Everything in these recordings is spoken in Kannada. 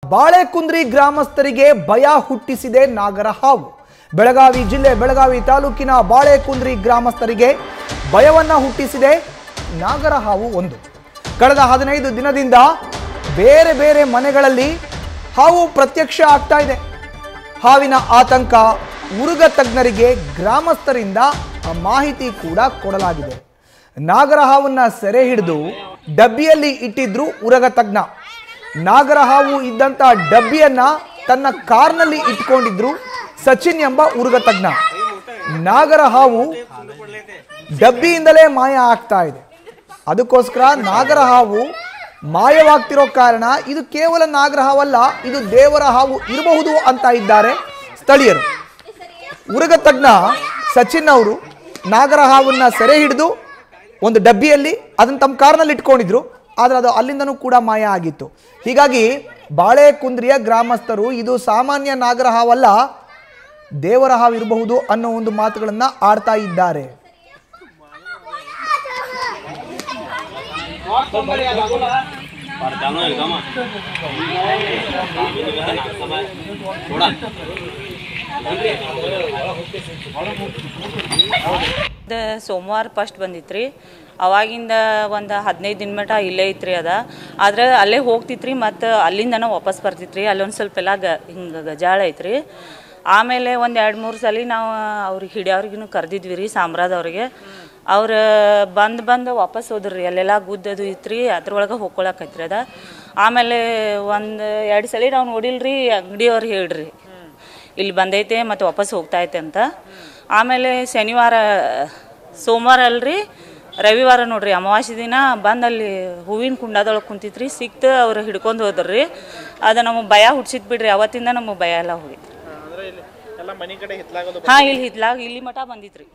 ಬಾಳೆಕುಂದ್ರಿ ಗ್ರಾಮಸ್ಥರಿಗೆ ಭಯ ಹುಟ್ಟಿಸಿದೆ ನಾಗರಹಾವು. ಬೆಳಗಾವಿ ಜಿಲ್ಲೆ ಬೆಳಗಾವಿ ತಾಲೂಕಿನ ಬಾಳೆಕುಂದ್ರಿ ಗ್ರಾಮಸ್ಥರಿಗೆ ಭಯವನ್ನ ಹುಟ್ಟಿಸಿದೆ ನಾಗರಹಾವು ಒಂದು. ಕಳೆದ 15 ದಿನದಿಂದ ಬೇರೆ ಬೇರೆ ಮನೆಗಳಲ್ಲಿ ಹಾವು ಪ್ರತ್ಯಕ್ಷ ಆಗ್ತಾ ಇದೆ. ಹಾವಿನ ಆತಂಕ ಉರುಗ ತಜ್ಞರಿಗೆ ಗ್ರಾಮಸ್ಥರಿಂದ ಮಾಹಿತಿ ಕೂಡ ಕೊಡಲಾಗಿದೆ. ನಾಗರಹಾವನ್ನ ಸೆರೆ ಹಿಡಿದು ಡಬ್ಬಿಯಲ್ಲಿ ಇಟ್ಟಿದ್ರು ಉರಗ ತಜ್ಞ. ನಾಗರಹಾವು ಇದ್ದಂತ ಡಬ್ಬಿಯನ್ನ ತನ್ನ ಕಾರ್ನಲ್ಲಿ ಇಟ್ಕೊಂಡಿದ್ರು ಸಚಿನ್ ಎಂಬ ಉರುಗ ತಜ್ಞ. ನಾಗರಹಾವು ಡಬ್ಬಿಯಿಂದಲೇ ಮಾಯ ಆಗ್ತಾ ಇದೆ. ಅದಕ್ಕೋಸ್ಕರ ನಾಗರಹಾವು ಮಾಯವಾಗ್ತಿರೋ ಕಾರಣ ಇದು ಕೇವಲ ನಾಗರಹಾವಲ್ಲ, ಇದು ದೇವರ ಹಾವು ಇರಬಹುದು ಅಂತ ಇದ್ದಾರೆ ಸ್ಥಳೀಯರು. ಉರುಗ ತಜ್ಞ ಸಚಿನ್ ಅವರು ನಾಗರಹಾವನ್ನ ಸೆರೆ ಹಿಡಿದು ಒಂದು ಡಬ್ಬಿಯಲ್ಲಿ ಅದನ್ನು ತಮ್ಮ ಕಾರ್ನಲ್ಲಿ ಇಟ್ಕೊಂಡಿದ್ರು. ಆದರೆ ಅದು ಅಲ್ಲಿಂದನೂ ಕೂಡ ಮಾಯ ಆಗಿತ್ತು. ಹೀಗಾಗಿ ಬಾಳೆಕುಂದ್ರಿಯ ಗ್ರಾಮಸ್ಥರು ಇದು ಸಾಮಾನ್ಯ ನಾಗರಹಾವಲ್ಲ, ದೇವರ ಹಾವು ಇರಬಹುದು ಅನ್ನೋ ಒಂದು ಮಾತುಗಳನ್ನ ಆಡ್ತಾ ಇದ್ದಾರೆ. ಸೋಮವಾರ ಫಸ್ಟ್ ಬಂದಿತ್ರಿ. ಅವಾಗಿಂದ ಒಂದು 15 ದಿನ ಮಟ್ಟ ಇಲ್ಲೇ ಐತ್ರಿ ಅದ. ಆದ್ರೆ ಅಲ್ಲೇ ಹೋಗ್ತಿತ್ರಿ, ಮತ್ತು ಅಲ್ಲಿಂದನ ವಾಪಸ್ ಬರ್ತಿತ್ರಿ. ಅಲ್ಲೊಂದು ಸ್ವಲ್ಪ ಎಲ್ಲ ಹಿಂಗೆ ಗಜಾಳ ಐತ್ರಿ. ಆಮೇಲೆ ಒಂದು 2-3 ಸಲ ನಾವು ಅವ್ರಿಗೆ ಹಿಡಿಯೋರಿಗೂ ಕರೆದಿದ್ವಿ ರೀ, ಸಾಮ್ರಾದವ್ರಿಗೆ. ಅವ್ರು ಬಂದು ವಾಪಸ್ ಹೋದ್ರಿ. ಅಲ್ಲೆಲ್ಲ ಗುದ್ದದು ಇತ್ರಿ, ಅದ್ರೊಳಗೆ ಹೋಗ್ಕೊಳಕೈತ್ರಿ ಅದ. ಆಮೇಲೆ 1-2 ಸಲ ನಾವು ನೋಡಿಲ್ರಿ, ಅಂಗಡಿಯವ್ರು ಹೇಳ್ರಿ ಇಲ್ಲಿ ಬಂದೈತೆ ಮತ್ತು ವಾಪಸ್ ಹೋಗ್ತಾ ಐತೆ ಅಂತ. ಆಮೇಲೆ ಸೋಮವಾರ ಅಲ್ರಿ, ರವಿವಾರ ನೋಡ್ರಿ, ಅಮಾವಾಸ್ಯೆ ದಿನ ಬಂದಲ್ಲಿ ಹೂವಿನ ಕುಂಡದೊಳಗೆ ಕುಂತಿತ್ರಿ. ಸಿಕ್ತು, ಅವ್ರು ಹಿಡ್ಕೊಂಡು ಹೋದ್ರಿ. ಅದು ನಮಗೆ ಭಯ ಹುಡ್ಸಿತ್ ಬಿಡ್ರಿ. ಅವತ್ತಿಂದ ನಮಗೆ ಭಯ ಎಲ್ಲ ಹೋಗಿತ್ತು. ಹಾಂ, ಇಲ್ಲಿ ಮಠ ಬಂದಿತ್ರಿ.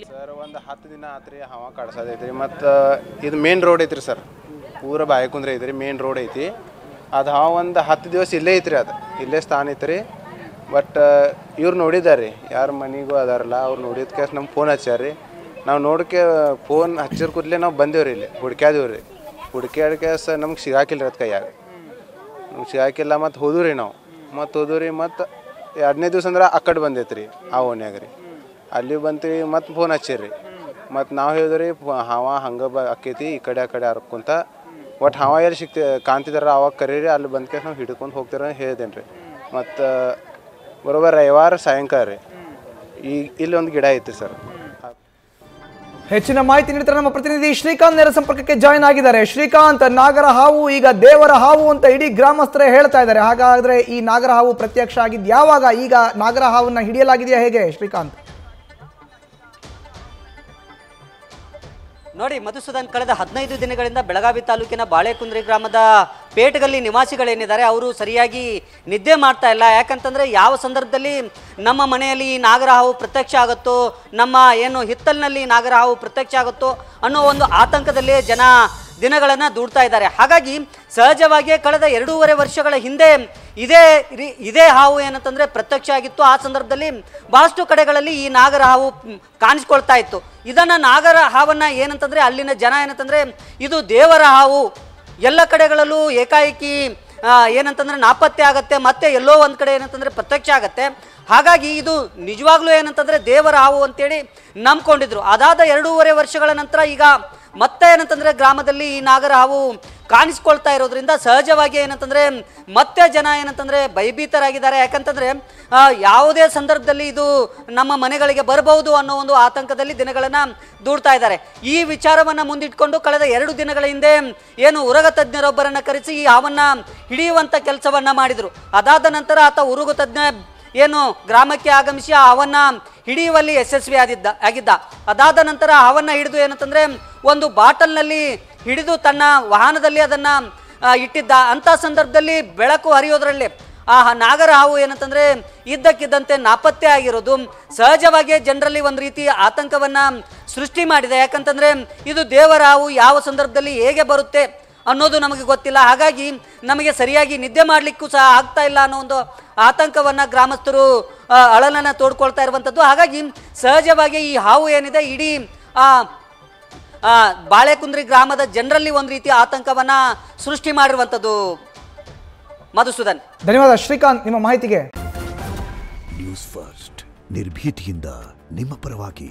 ಸರ್ ಒಂದು 10 ದಿನ ಆತ್ರಿ ಹಾವ ಕಾಡ್ಸೋದೈತ್ರಿ. ಮತ್ತು ಇದು ಮೇನ್ ರೋಡ್ ಐತ್ರಿ ಸರ್, ಪೂರ ಬಾಳೆಕುಂದ್ರಿ ಐತ್ರಿ, ಮೇನ್ ರೋಡ್ ಐತಿ. ಅದು ಹಾವ ಒಂದು 10 ದಿವಸ ಇಲ್ಲೇ ಐತ್ರಿ, ಅದು ಇಲ್ಲೇ ಸ್ಥಾನ ಐತ್ರಿ. ಬಟ್ ಇವ್ರು ನೋಡಿದಾರೆ, ಯಾರ ಮನೆಗೂ ಅದಾರಲ್ಲ ಅವ್ರು ನೋಡಿದ ಕೇಸ್ ನಮ್ಗೆ ಫೋನ್ ಹಚ್ಚಾರ್ರಿ. ನಾವು ನೋಡಕ್ಕೆ ಫೋನ್ ಹಚ್ಚಿರ ಕೂದಲೇ ನಾವು ಬಂದೇವ್ರಿ, ಇಲ್ಲಿ ಹುಡ್ಕ್ಯಾದೇವ್ರಿ. ಹುಡ್ಕ್ಯಾಡ ಕೇಸ್ ನಮ್ಗೆ ಸಿಗಾಕಿಲ್ಲ ರೀ, ಅದು ಕೈಯಾಗ ನಮ್ಗೆ ಸಿಗಾಕಿಲ್ಲ. ಮತ್ತು ಹೋದ್ರಿ ನಾವು, ಮತ್ತು 2ನೇ ದಿವಸ ಅಂದ್ರೆ ಆ ಕಡೆ ಬಂದೈತ್ರಿ ಆ ಓನ್ಯಾಗ ರೀ. ಅಲ್ಲಿ ಬಂತೀವಿ, ಮತ್ತು ಫೋನ್ ಹಚ್ಚಿರ್ರಿ. ಮತ್ತು ನಾವು ಹೇಳಿದ್ರಿ ಹಾವ ಹಂಗೆ ಆಕೈತಿ, ಈ ಕಡೆ ಆ ಕಡೆ ಹರ್ಕೊಂತ. ಒಟ್ಟು ಹಾವ ಎಲ್ಲಿ ಕಾಣ್ತಿದಾರ ಅವಾಗ ಕರೀರಿ, ಅಲ್ಲಿ ಬಂದ ಕೇಸ್ ನಾವು ಹಿಡ್ಕೊಂಡು ಹೋಗ್ತೀರ ಹೇಳ್ದೇನೆ ರೀ. ಮತ್ತು ಬರೋಬ್ಬರ ರವಿವಾರ ಸಾಯಂಕಾಲ ರೀ ಇಲ್ಲಿ ಒಂದು ಗಿಡ ಐತಿ ಸರ್. ಹೆಚ್ಚಿನ ಮಾಹಿತಿ ನೀಡ್ತಾರೆ ನಮ್ಮ ಪ್ರತಿನಿಧಿ ಶ್ರೀಕಾಂತ್ ನೇರ ಸಂಪರ್ಕಕ್ಕೆ ಜಾಯಿನ್ ಆಗಿದ್ದಾರೆ. ಶ್ರೀಕಾಂತ್, ನಾಗರಹಾವು ಈಗ ದೇವರ ಹಾವು ಅಂತ ಇಡೀ ಗ್ರಾಮಸ್ಥರೇ ಹೇಳ್ತಾ ಇದ್ದಾರೆ. ಹಾಗಾದ್ರೆ ಈ ನಾಗರಹಾವು ಪ್ರತ್ಯಕ್ಷ ಆಗಿದ್ದು ಯಾವಾಗ? ಈಗ ನಾಗರಹಾವನ್ನ ಹಿಡಿಯಲಾಗಿದೆಯಾ, ಹೇಗೆ ಶ್ರೀಕಾಂತ್? ನೋಡಿ ಮಧುಸೂದನ್, ಕಳೆದ 15 ದಿನಗಳಿಂದ ಬೆಳಗಾವಿ ತಾಲೂಕಿನ ಬಾಳೆಕುಂದ್ರಿ ಗ್ರಾಮದ ಪೇಟಗಲ್ಲಿ ನಿವಾಸಿಗಳೇನಿದ್ದಾರೆ ಅವರು ಸರಿಯಾಗಿ ನಿದ್ದೆ ಮಾಡ್ತಾ ಇಲ್ಲ. ಯಾಕಂತಂದರೆ ಯಾವ ಸಂದರ್ಭದಲ್ಲಿ ನಮ್ಮ ಮನೆಯಲ್ಲಿ ಈ ನಾಗರಹಾವು ಪ್ರತ್ಯಕ್ಷ ಆಗುತ್ತೋ, ನಮ್ಮ ಏನು ಹಿತ್ತಲಿನಲ್ಲಿ ನಾಗರಹಾವು ಪ್ರತ್ಯಕ್ಷ ಆಗುತ್ತೋ ಅನ್ನೋ ಒಂದು ಆತಂಕದಲ್ಲಿ ಜನ ದಿನಗಳನ್ನು ದೂಡ್ತಾ ಇದ್ದಾರೆ. ಹಾಗಾಗಿ ಸಹಜವಾಗಿಯೇ ಕಳೆದ 2.5 ವರ್ಷಗಳ ಹಿಂದೆ ಇದೇ ಹಾವು ಏನಂತಂದರೆ ಪ್ರತ್ಯಕ್ಷ ಆಗಿತ್ತು. ಆ ಸಂದರ್ಭದಲ್ಲಿ ಭಾಳಷ್ಟು ಕಡೆಗಳಲ್ಲಿ ಈ ನಾಗರಹಾವು ಕಾಣಿಸ್ಕೊಳ್ತಾ ಇತ್ತು. ಇದನ್ನು ನಾಗರಹಾವನ್ನು ಏನಂತಂದರೆ ಅಲ್ಲಿನ ಜನ ಏನಂತಂದರೆ ಇದು ದೇವರ ಹಾವು, ಎಲ್ಲ ಕಡೆಗಳಲ್ಲೂ ಏಕಾಏಕಿ ಏನಂತಂದರೆ ನಾಪತ್ತೆ ಆಗತ್ತೆ, ಮತ್ತೆ ಎಲ್ಲೋ ಒಂದು ಕಡೆ ಏನಂತಂದರೆ ಪ್ರತ್ಯಕ್ಷ ಆಗತ್ತೆ. ಹಾಗಾಗಿ ಇದು ನಿಜವಾಗ್ಲೂ ಏನಂತಂದರೆ ದೇವರ ಹಾವು ಅಂತೇಳಿ ನಂಬ್ಕೊಂಡಿದ್ರು. ಅದಾದ 2.5 ವರ್ಷಗಳ ನಂತರ ಈಗ ಮತ್ತೆ ಏನಂತಂದರೆ ಗ್ರಾಮದಲ್ಲಿ ಈ ನಾಗರಹಾವು ಕಾಣಿಸ್ಕೊಳ್ತಾ ಇರೋದ್ರಿಂದ ಸಹಜವಾಗಿ ಏನಂತಂದರೆ ಮತ್ತೆ ಜನ ಏನಂತಂದರೆ ಭಯಭೀತರಾಗಿದ್ದಾರೆ. ಯಾಕಂತಂದರೆ ಯಾವುದೇ ಸಂದರ್ಭದಲ್ಲಿ ಇದು ನಮ್ಮ ಮನೆಗಳಿಗೆ ಬರಬಹುದು ಅನ್ನೋ ಒಂದು ಆತಂಕದಲ್ಲಿ ದಿನಗಳನ್ನು ದೂಡ್ತಾ ಇದ್ದಾರೆ. ಈ ವಿಚಾರವನ್ನು ಮುಂದಿಟ್ಕೊಂಡು ಕಳೆದ 2 ದಿನಗಳ ಹಿಂದೆ ಏನು ಉರಗ ತಜ್ಞರೊಬ್ಬರನ್ನು ಕರೆಸಿ ಈ ಹಾವನ್ನು ಹಿಡಿಯುವಂಥ ಕೆಲಸವನ್ನು ಮಾಡಿದರು. ಅದಾದ ನಂತರ ಆತ ಉರುಗು ತಜ್ಞ ಏನು ಗ್ರಾಮಕ್ಕೆ ಆಗಮಿಸಿ ಆ ಹಾವನ್ನು ಹಿಡಿಯುವಲ್ಲಿ ಯಶಸ್ವಿ ಆಗಿದ್ದ. ಅದಾದ ನಂತರ ಹಾವನ್ನು ಹಿಡಿದು ಏನಂತಂದರೆ ಒಂದು ಬಾಟಲ್ನಲ್ಲಿ ಹಿಡಿದು ತನ್ನ ವಾಹನದಲ್ಲಿ ಅದನ್ನು ಇಟ್ಟಿದ್ದ. ಅಂಥ ಸಂದರ್ಭದಲ್ಲಿ ಬೆಳಕು ಹರಿಯೋದ್ರಲ್ಲಿ ಆ ನಾಗರಹಾವು ಏನಂತಂದರೆ ಇದ್ದಕ್ಕಿದ್ದಂತೆ ನಾಪತ್ತೆ ಆಗಿರೋದು ಸಹಜವಾಗಿಯೇ ಜನರಲ್ಲಿ ಒಂದು ರೀತಿ ಆತಂಕವನ್ನು ಸೃಷ್ಟಿ ಮಾಡಿದೆ. ಯಾಕಂತಂದರೆ ಇದು ದೇವರ ಹಾವು, ಯಾವ ಸಂದರ್ಭದಲ್ಲಿ ಹೇಗೆ ಬರುತ್ತೆ ಅನ್ನೋದು ನಮಗೆ ಗೊತ್ತಿಲ್ಲ. ಹಾಗಾಗಿ ನಮಗೆ ಸರಿಯಾಗಿ ನಿದ್ದೆ ಮಾಡಲಿಕ್ಕೂ ಸಹ ಆಗ್ತಾ ಇಲ್ಲ ಅನ್ನೋ ಒಂದು ಆತಂಕವನ್ನು ಗ್ರಾಮಸ್ಥರು ಅಳಲನ್ನು ತೋಡ್ಕೊಳ್ತಾ ಇರುವಂಥದ್ದು. ಹಾಗಾಗಿ ಸಹಜವಾಗಿ ಈ ಹಾವು ಏನಿದೆ ಇಡೀ ಬಾಳೆಕುಂದ್ರಿ ಗ್ರಾಮದ ಜನರಲ್ಲಿ ಒಂದು ರೀತಿಯ ಆತಂಕವನ್ನ ಸೃಷ್ಟಿ ಮಾಡಿರುವಂತದ್ದು. ಮಧುಸೂದನ್. ಧನ್ಯವಾದ ಶ್ರೀಕಾಂತ್ ನಿಮ್ಮ ಮಾಹಿತಿಗೆ. ನ್ಯೂಸ್ ಫಸ್ಟ್ ನಿರ್ಭೀತಿಯಿಂದ ನಿಮ್ಮ ಪರವಾಗಿ.